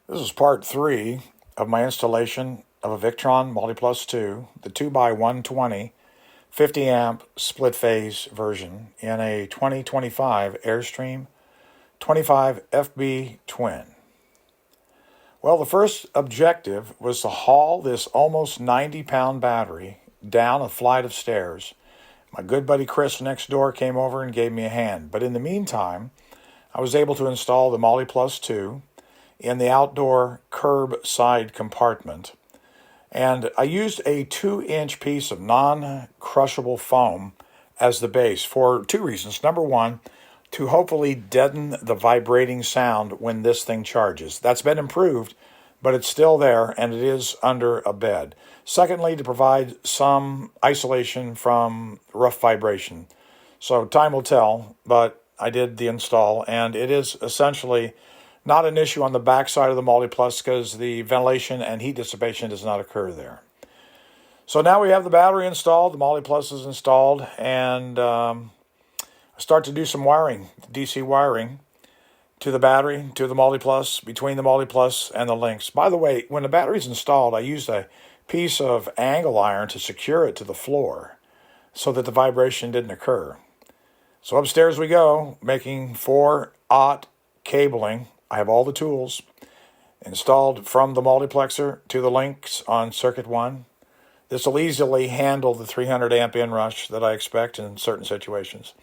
This is part 3 of my installation of a Victron Multiplus II, the 2x120 50 amp split phase version in a 2025 Airstream 25 FB twin. Well, the first objective was to haul this almost 90-pound battery down a flight of stairs. My good buddy Chris next door came over and gave me a hand, but in the meantime, I was able to install the Multiplus II in the outdoor curb side compartment. And I used a 2-inch piece of non-crushable foam as the base for two reasons. Number one, to hopefully deaden the vibrating sound when this thing charges. That's been improved, but it's still there and it is under a bed. Secondly, to provide some isolation from rough vibration. So time will tell, but I did the install and it is essentially not an issue on the back side of the Multiplus because the ventilation and heat dissipation does not occur there. So now we have the battery installed, the Multiplus is installed, and I start to do some wiring, DC wiring, to the battery, to the Multiplus, between the Multiplus and the links. By the way, when the battery's installed, I used a piece of angle iron to secure it to the floor so that the vibration didn't occur. So upstairs we go, making 4-aught cabling. I have all the tools installed from the multiplexer to the links on circuit 1. This will easily handle the 300 amp inrush that I expect in certain situations.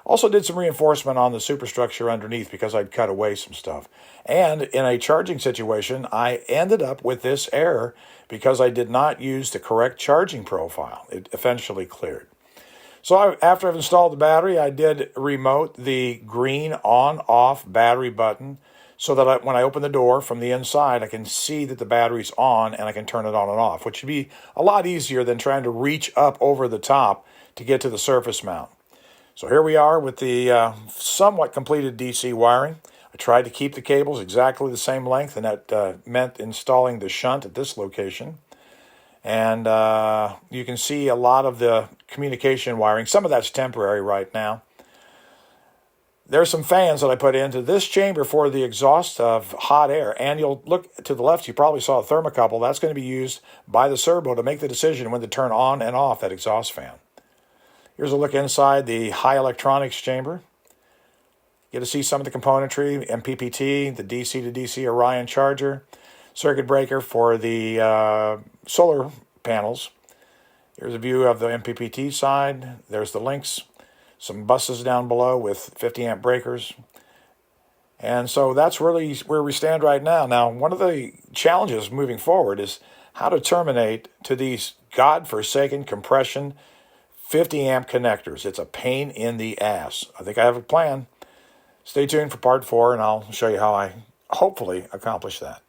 Also did some reinforcement on the superstructure underneath because I'd cut away some stuff. And in a charging situation, I ended up with this error because I did not use the correct charging profile. It eventually cleared. So after I've installed the battery, I did remote the green on-off battery button so that when I open the door from the inside, I can see that the battery's on and I can turn it on and off, which would be a lot easier than trying to reach up over the top to get to the surface mount. So here we are with the somewhat completed DC wiring. I tried to keep the cables exactly the same length, and that meant installing the shunt at this location. And you can see a lot of the communication wiring. Some of that's temporary right now. There's some fans that I put into this chamber for the exhaust of hot air. And you'll look to the left, you probably saw a thermocouple. That's going to be used by the servo to make the decision when to turn on and off that exhaust fan. Here's a look inside the high electronics chamber. You get to see some of the componentry, MPPT, the DC to DC Orion charger, circuit breaker for the solar panels. Here's a view of the MPPT side. There's the links. Some buses down below with 50 amp breakers. And so that's really where we stand right now. Now, one of the challenges moving forward is how to terminate to these godforsaken compression 50 amp connectors. It's a pain in the ass. I think I have a plan. Stay tuned for part 4 and I'll show you how I hopefully accomplish that.